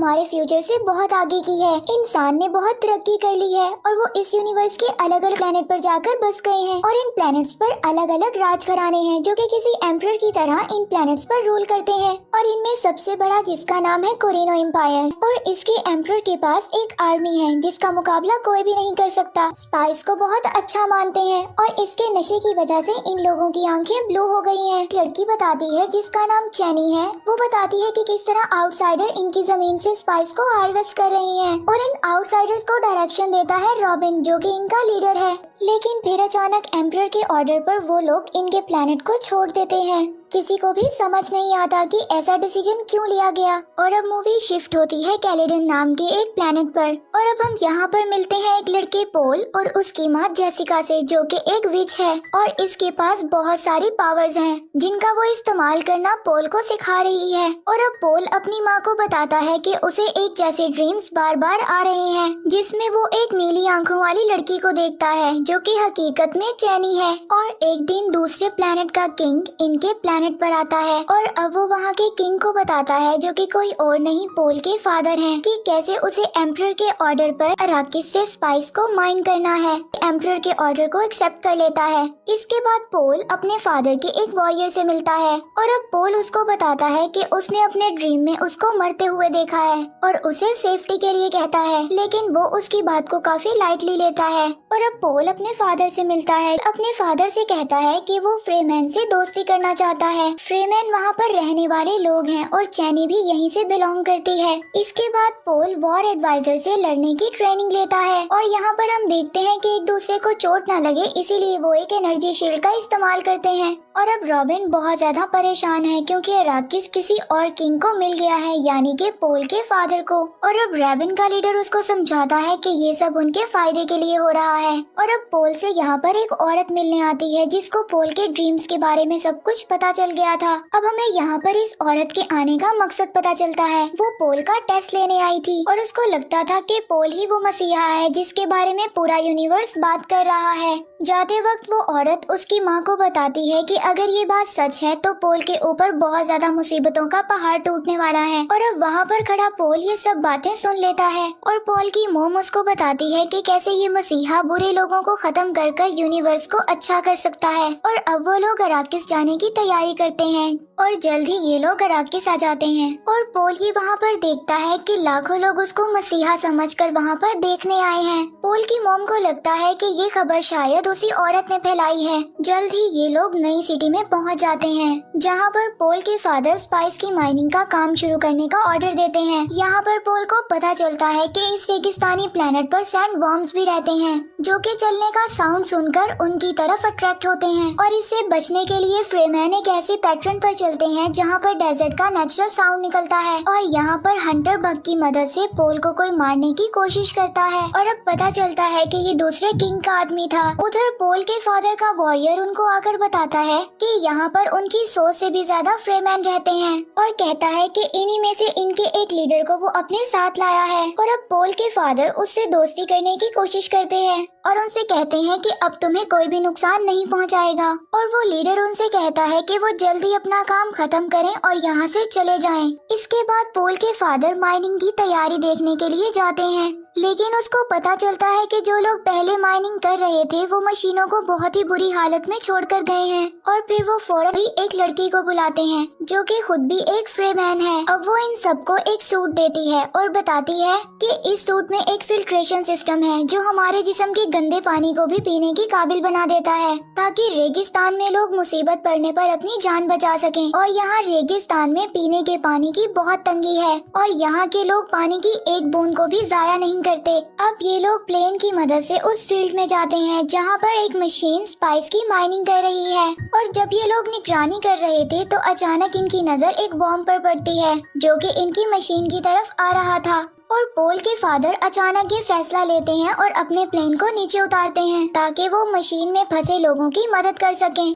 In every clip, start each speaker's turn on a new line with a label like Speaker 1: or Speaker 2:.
Speaker 1: हमारे फ्यूचर से बहुत आगे की है। इंसान ने बहुत तरक्की कर ली है और वो इस यूनिवर्स के अलग अलग प्लेनेट पर जाकर बस गए हैं और इन प्लेनेट्स पर अलग अलग राज घराने हैं जो कि किसी एम्परर की तरह इन प्लेनेट्स पर रूल करते हैं। और इनमें सबसे बड़ा जिसका नाम है कोरिनो एम्पायर, और इसके एम्परर के पास एक आर्मी है जिसका मुकाबला कोई भी नहीं कर सकता। स्पाइस को बहुत अच्छा मानते हैं और इसके नशे की वजह से इन लोगों की आंखें ब्लू हो गई हैं। लड़की बताती है जिसका नाम चैनी है, वो बताती है कि किस तरह आउटसाइडर इनकी जमीन से स्पाइस को हार्वेस्ट कर रही हैं और इन आउटसाइडर्स को डायरेक्शन देता है रॉबिन जो कि इनका लीडर है। लेकिन फिर अचानक एम्परर के ऑर्डर पर वो लोग इनके प्लेनेट को छोड़ देते हैं। किसी को भी समझ नहीं आता कि ऐसा डिसीजन क्यों लिया गया। और अब मूवी शिफ्ट होती है कैलेडन नाम के एक प्लेनेट पर और अब हम यहाँ पर मिलते हैं एक लड़के पोल और उसकी माँ जेसिका से जो कि एक विच है और इसके पास बहुत सारी पावर्स हैं जिनका वो इस्तेमाल करना पोल को सिखा रही है। और अब पोल अपनी माँ को बताता है कि उसे एक जैसे ड्रीम्स बार बार आ रहे हैं जिसमें वो एक नीली आंखों वाली लड़की को देखता है जो कि हकीकत में चैनी है। और एक दिन दूसरे प्लेनेट का किंग इनके प्लेनेट पर आता है और अब वो वहाँ के किंग को बताता है जो कि कोई और नहीं पोल के फादर हैं कि कैसे उसे एम्परर के ऑर्डर पर अराकिस से स्पाइस को माइन करना है। एम्परर के ऑर्डर को एक्सेप्ट कर लेता है। इसके बाद पोल अपने फादर के एक वॉरियर से मिलता है और अब पोल उसको बताता है कि उसने अपने ड्रीम में उसको मरते हुए देखा है और उसे सेफ्टी के लिए कहता है, लेकिन वो उसकी बात को काफी लाइटली लेता है। और अब पोल अपने फादर से मिलता है, अपने फादर से कहता है कि वो फ्रीमैन से दोस्ती करना चाहता है। फ्रीमैन वहाँ पर रहने वाले लोग हैं और चैनी भी यहीं से बिलोंग करती है। इसके बाद पोल वॉर एडवाइजर से लड़ने की ट्रेनिंग लेता है और यहाँ पर हम देखते हैं कि एक दूसरे को चोट न लगे इसीलिए वो एक एनर्जी शील्ड का इस्तेमाल करते हैं। और अब रॉबिन बहुत ज्यादा परेशान है क्योंकि अराकिस किसी और किंग को मिल गया है यानी कि पोल के फादर को। और अब रॉबिन का लीडर उसको समझाता है कि ये सब उनके फायदे के लिए हो रहा है। और अब पोल से यहाँ पर एक औरत मिलने आती है जिसको पोल के ड्रीम्स के बारे में सब कुछ पता चल गया था। अब हमें यहाँ पर इस औरत के आने का मकसद पता चलता है। वो पोल का टेस्ट लेने आई थी और उसको लगता था कि पोल ही वो मसीहा है जिसके बारे में पूरा यूनिवर्स बात कर रहा है। जाते वक्त वो औरत उसकी माँ को बताती है कि अगर ये बात सच है तो पोल के ऊपर बहुत ज्यादा मुसीबतों का पहाड़ टूटने वाला है। और अब वहाँ पर खड़ा पोल ये सब बातें सुन लेता है और पोल की मोम उसको बताती है कि कैसे ये मसीहा बुरे लोगों को खत्म कर कर यूनिवर्स को अच्छा कर सकता है। और अब वो लोग अराकिस जाने की तैयारी करते हैं और जल्द ही ये लोग अराकिस आ जाते हैं। और पोल ये वहाँ पर देखता है कि लाखों लोग उसको मसीहा समझकर वहाँ पर देखने आए हैं। पोल की मोम को लगता है कि ये खबर शायद उसी औरत ने फैलाई है। जल्द ही ये लोग नई सिटी में पहुँच जाते हैं जहाँ पर पोल के फादर स्पाइस की माइनिंग का काम शुरू करने का ऑर्डर देते हैं। यहाँ पर पोल को पता चलता है कि इस रेगिस्तानी प्लेनेट पर सैंड वर्म्स भी रहते हैं जो कि चलने का साउंड सुनकर उनकी तरफ अट्रैक्ट होते हैं। और इससे बचने के लिए फ्रीमैन एक ऐसे पैटर्न पर चलते हैं जहाँ पर डेजर्ट का नेचुरल साउंड निकलता है और यहाँ पर हंटर बग की मदद से पोल को कोई मारने की कोशिश करता है। और अब पता चलता है कि ये दूसरे किंग का आदमी था। उधर पोल के फादर का वॉरियर उनको आकर बताता है कि यहाँ पर उनकी 100 से भी ज्यादा फ्रीमैन रहते हैं और कहता है कि इन्हीं में से इनके एक लीडर को वो अपने साथ लाया है। और अब पोल के फादर उससे दोस्ती करने की कोशिश करते हैं और उनसे कहते हैं कि अब तुम्हें कोई भी नुकसान नहीं पहुंचाएगा। और वो लीडर उनसे कहता है कि वो जल्दी अपना काम खत्म करें और यहाँ से चले जाएं। इसके बाद पोल के फादर माइनिंग की तैयारी देखने के लिए जाते हैं, लेकिन उसको पता चलता है कि जो लोग पहले माइनिंग कर रहे थे वो मशीनों को बहुत ही बुरी हालत में छोड़कर गए हैं। और फिर वो फौरन ही एक लड़की को बुलाते हैं जो कि खुद भी एक फ्रीमैन है। अब वो इन सबको एक सूट देती है और बताती है कि इस सूट में एक फिल्ट्रेशन सिस्टम है जो हमारे जिस्म के गंदे पानी को भी पीने की काबिल बना देता है ताकि रेगिस्तान में लोग मुसीबत पड़ने पर अपनी जान बचा सकें। और यहाँ रेगिस्तान में पीने के पानी की बहुत तंगी है और यहाँ के लोग पानी की एक बूंद को भी जाया नहीं करते। अब ये लोग प्लेन की मदद से उस फील्ड में जाते हैं जहाँ पर एक मशीन स्पाइस की माइनिंग कर रही है। और जब ये लोग निगरानी कर रहे थे तो अचानक इनकी नजर एक वर्म पर पड़ती है जो कि इनकी मशीन की तरफ आ रहा था। और पोल के फादर अचानक ये फैसला लेते हैं और अपने प्लेन को नीचे उतारते हैं ताकि वो मशीन में फंसे लोगों की मदद कर सकें।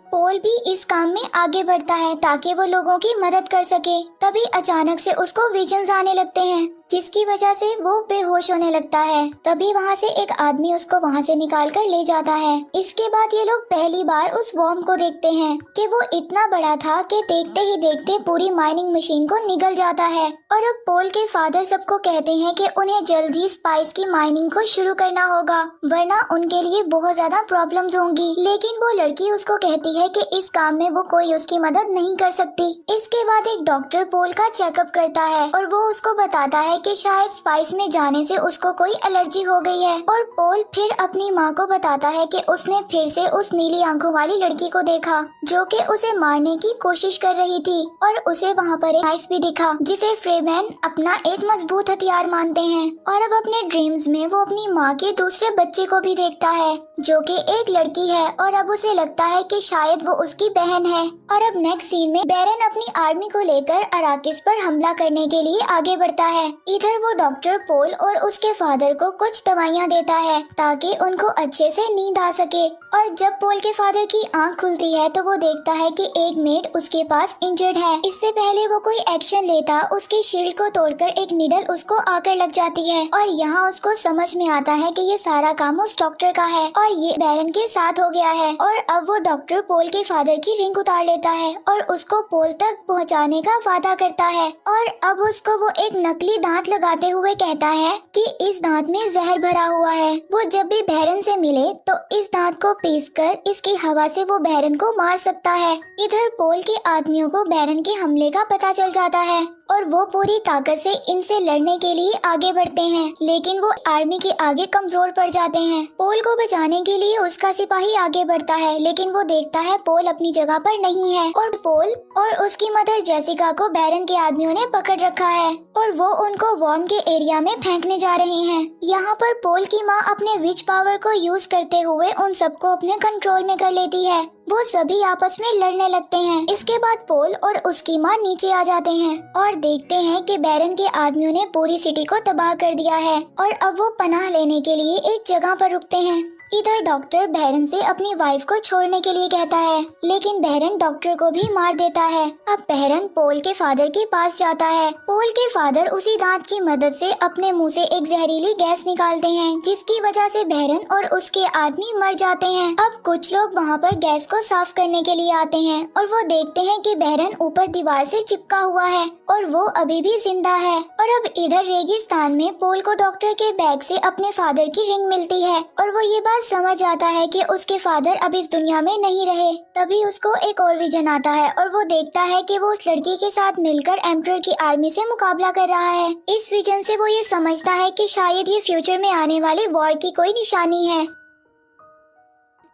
Speaker 1: पोल भी इस काम में आगे बढ़ता है ताकि वो लोगों की मदद कर सके। तभी अचानक से उसको विजन्स आने लगते हैं जिसकी वजह से वो बेहोश होने लगता है। तभी वहाँ से एक आदमी उसको वहाँ से निकाल कर ले जाता है। इसके बाद ये लोग पहली बार उस वॉर्म को देखते हैं कि वो इतना बड़ा था कि देखते ही देखते पूरी माइनिंग मशीन को निगल जाता है। और अब पोल के फादर सबको कहते हैं कि उन्हें जल्दी स्पाइस की माइनिंग को शुरू करना होगा, वरना उनके लिए बहुत ज्यादा प्रॉब्लम्स होंगी। लेकिन वो लड़की उसको कहती है कि इस काम में वो कोई उसकी मदद नहीं कर सकती। इसके बाद एक डॉक्टर पोल का चेकअप करता है और वो उसको बताता है कि शायद स्पाइस में जाने से उसको कोई एलर्जी हो गई है। और पोल फिर अपनी माँ को बताता है कि उसने फिर से उस नीली आंखों वाली लड़की को देखा जो कि उसे मारने की कोशिश कर रही थी, और उसे वहाँ पर एक नाइफ भी दिखा जिसे फ्रीमैन अपना एक मजबूत हथियार मानते हैं। और अब अपने ड्रीम्स में वो अपनी माँ के दूसरे बच्चे को भी देखता है जो कि एक लड़की है, और अब उसे लगता है कि शायद वो उसकी बहन है। और अब नेक्स्ट सीन में बैरन अपनी आर्मी को लेकर अराकिस पर हमला करने के लिए आगे बढ़ता है। इधर वो डॉक्टर पोल और उसके फादर को कुछ दवाइयाँ देता है ताकि उनको अच्छे से नींद आ सके। और जब पोल के फादर की आंख खुलती है तो वो देखता है कि एक मेड उसके पास इंजर्ड है। इससे पहले वो कोई एक्शन लेता उसकी शील्ड को तोड़कर एक निडल उसको आकर लग जाती है, और यहाँ उसको समझ में आता है कि ये सारा काम उस डॉक्टर का है और ये बैरन के साथ हो गया है। और अब वो डॉक्टर पोल के फादर की रिंग उतार लेता है और उसको पोल तक पहुँचाने का वादा करता है। और अब उसको वो एक नकली दांत लगाते हुए कहता है कि इस दांत में जहर भरा हुआ है। वो जब भी बैरन से मिले तो इस दांत को पीसकर इसकी हवा से वो बैरन को मार सकता है। इधर पोल के आदमियों को बैरन के हमले का पता चल जाता है और वो पूरी ताकत से इनसे लड़ने के लिए आगे बढ़ते हैं, लेकिन वो आर्मी के आगे कमजोर पड़ जाते हैं। पोल को बचाने के लिए उसका सिपाही आगे बढ़ता है, लेकिन वो देखता है पोल अपनी जगह पर नहीं है और पोल और उसकी मदर जेसिका को बैरन के आदमियों ने पकड़ रखा है और वो उनको वॉर्म के एरिया में फेंकने जा रहे हैं। यहाँ पर पोल की माँ अपने विच पावर को यूज करते हुए उन सबको अपने कंट्रोल में कर लेती है। वो सभी आपस में लड़ने लगते हैं। इसके बाद पोल और उसकी माँ नीचे आ जाते हैं और देखते हैं कि बैरन के आदमियों ने पूरी सिटी को तबाह कर दिया है और अब वो पनाह लेने के लिए एक जगह पर रुकते हैं। इधर डॉक्टर बैरन से अपनी वाइफ को छोड़ने के लिए कहता है, लेकिन बैरन डॉक्टर को भी मार देता है। अब बैरन पोल के फादर के पास जाता है। पोल के फादर उसी दांत की मदद से अपने मुंह से एक जहरीली गैस निकालते हैं, जिसकी वजह से बैरन और उसके आदमी मर जाते हैं। अब कुछ लोग वहाँ पर गैस को साफ करने के लिए आते हैं और वो देखते हैं कि बैरन ऊपर दीवार से चिपका हुआ है और वो अभी भी जिंदा है। और अब इधर रेगिस्तान में पोल को डॉक्टर के बैग से अपने फादर की रिंग मिलती है और वो ये समझ आता है कि उसके फादर अब इस दुनिया में नहीं रहे। तभी उसको एक और विजन आता है और वो देखता है कि वो उस लड़की के साथ मिलकर एम्परर की आर्मी से मुकाबला कर रहा है। इस विजन से वो ये समझता है कि शायद ये फ्यूचर में आने वाले वॉर की कोई निशानी है।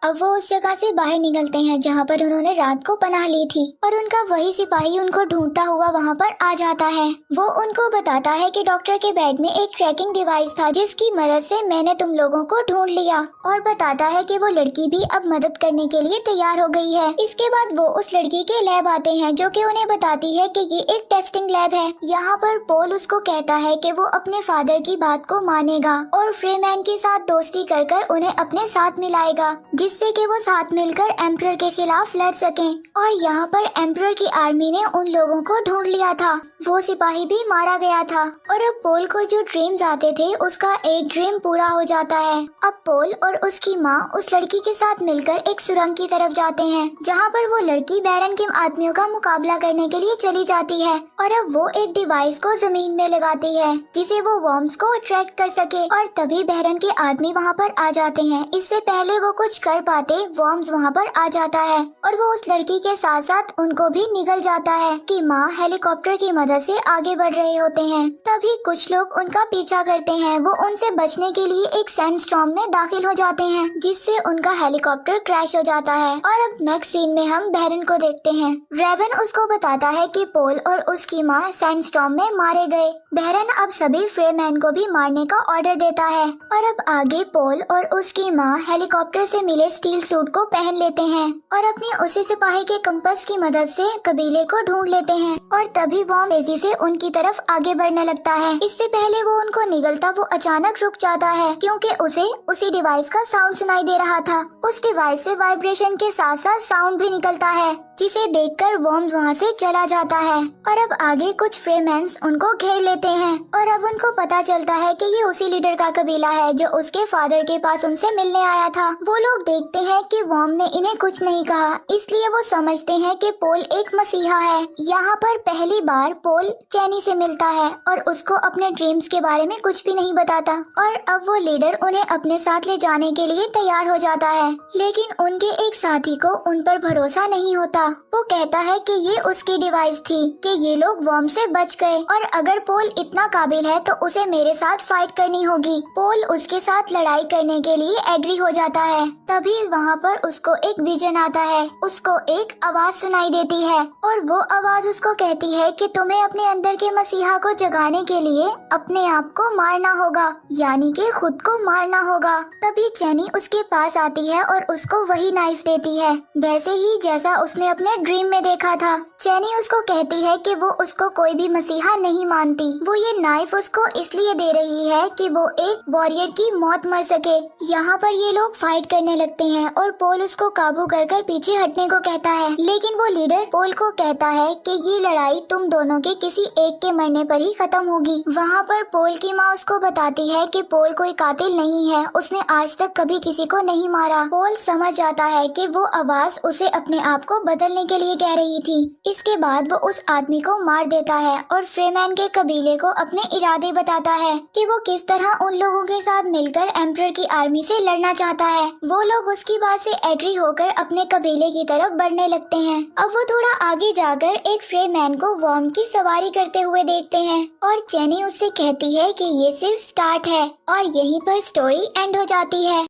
Speaker 1: अब वो उस जगह से बाहर निकलते हैं जहाँ पर उन्होंने रात को पनाह ली थी और उनका वही सिपाही उनको ढूंढता हुआ वहाँ पर आ जाता है। वो उनको बताता है कि डॉक्टर के बैग में एक ट्रैकिंग डिवाइस था जिसकी मदद से मैंने तुम लोगों को ढूंढ लिया, और बताता है कि वो लड़की भी अब मदद करने के लिए तैयार हो गई है। इसके बाद वो उस लड़की के लैब आते हैं जो कि उन्हें बताती है कि ये एक टेस्टिंग लैब है। यहाँ पर पोल उसको कहता है कि वो अपने फादर की बात को मानेगा और फ्रीमैन के साथ दोस्ती कर कर उन्हें अपने साथ मिलाएगा, जिससे कि वो साथ मिलकर एम्परर के खिलाफ लड़ सकें। और यहाँ पर एम्परर की आर्मी ने उन लोगों को ढूंढ लिया था। वो सिपाही भी मारा गया था और अब पोल को जो ड्रीम्स आते थे उसका एक ड्रीम पूरा हो जाता है। अब पोल और उसकी माँ उस लड़की के साथ मिलकर एक सुरंग की तरफ जाते हैं जहाँ पर वो लड़की बैरन के आदमियों का मुकाबला करने के लिए चली जाती है और अब वो एक डिवाइस को जमीन में लगाती है जिसे वो वॉर्म्स को अट्रैक्ट कर सके, और तभी बैरन के आदमी वहाँ पर आ जाते हैं। इससे पहले वो कुछ कर पाते वॉर्म्स वहाँ पर आ जाता है और वो उस लड़की के साथ साथ उनको भी निगल जाता है कि माँ हेलीकॉप्टर की मदद से आगे बढ़ रहे होते हैं। तभी कुछ लोग उनका पीछा करते हैं। वो उनसे बचने के लिए एक सैंडस्टॉर्म में दाखिल हो जाते हैं जिससे उनका हेलीकॉप्टर क्रैश हो जाता है। और अब नेक्स्ट सीन में हम बैरन को देखते हैं। रेवन उसको बताता है कि पोल और उसकी माँ सैंडस्टॉर्म में मारे गए। बैरन अब सभी फ्रीमैन को भी मारने का ऑर्डर देता है और अब आगे पोल और उसकी माँ हेलीकॉप्टर से मिले स्टील सूट को पहन लेते हैं और अपनी उसी सिपाही के कंपास की मदद से कबीले को ढूंढ लेते हैं। और तभी वो तेजी से उनकी तरफ आगे बढ़ने लगता है। इससे पहले वो उनको निगलता वो अचानक रुक जाता है क्योंकि उसे उसी डिवाइस का साउंड सुनाई दे रहा था। उस डिवाइस से वाइब्रेशन के साथ साथ साउंड भी निकलता है जिसे देखकर वॉर्म्स वहाँ से चला जाता है। और अब आगे कुछ फ्रेमेंस उनको घेर लेते हैं और अब उनको पता चलता है कि ये उसी लीडर का कबीला है जो उसके फादर के पास उनसे मिलने आया था। वो लोग देखते हैं कि वॉर्म ने इन्हें कुछ नहीं कहा, इसलिए वो समझते हैं कि पोल एक मसीहा है। यहाँ पर पहली बार पोल चैनी से मिलता है और उसको अपने ड्रीम्स के बारे में कुछ भी नहीं बताता और अब वो लीडर उन्हें अपने साथ ले जाने के लिए तैयार हो जाता है। लेकिन उनके एक साथी को उन पर भरोसा नहीं होता। वो कहता है कि ये उसकी डिवाइस थी कि ये लोग वॉर्म से बच गए और अगर पोल इतना काबिल है तो उसे मेरे साथ फाइट करनी होगी। पोल उसके साथ लड़ाई करने के लिए एग्री हो जाता है। तभी वहाँ पर उसको एक विजन आता है। उसको एक आवाज सुनाई देती है और वो आवाज उसको कहती है कि तुम्हें अपने अंदर के मसीहा को जगाने के लिए अपने आप को मारना होगा, यानी कि खुद को मारना होगा। तभी चैनी उसके पास आती है और उसको वही नाइफ देती है, वैसे ही जैसा उसने अपने ड्रीम में देखा था। चैनी उसको कहती है कि वो उसको कोई भी मसीहा नहीं मानती। वो ये नाइफ उसको इसलिए दे रही है कि वो एक वॉरियर की मौत मर सके। यहाँ पर ये लोग फाइट करने लगते हैं और पोल उसको काबू कर पीछे हटने को कहता है, लेकिन वो लीडर पोल को कहता है कि ये लड़ाई तुम दोनों के किसी एक के मरने पर ही खत्म होगी। वहाँ पर पोल की माँ उसको बताती है कि पोल कोई कातिल नहीं है, उसने आज तक कभी किसी को नहीं मारा। पोल समझ जाता है कि वो आवाज उसे अपने आप को बदलने के लिए कह रही थी। इसके बाद वो उस आदमी को मार देता है और फ्रीमैन के कबीले को अपने इरादे बताता है कि वो किस तरह उन लोगों के साथ मिलकर एम्परर की आर्मी से लड़ना चाहता है। वो लोग उसकी बात से एग्री होकर अपने कबीले की तरफ बढ़ने लगते हैं। अब वो थोड़ा आगे जाकर एक फ्रीमैन को वॉर्म की सवारी करते हुए देखते हैं और चैनी उससे कहती है कि ये सिर्फ स्टार्ट है और यहीं पर स्टोरी एंड हो जाती है।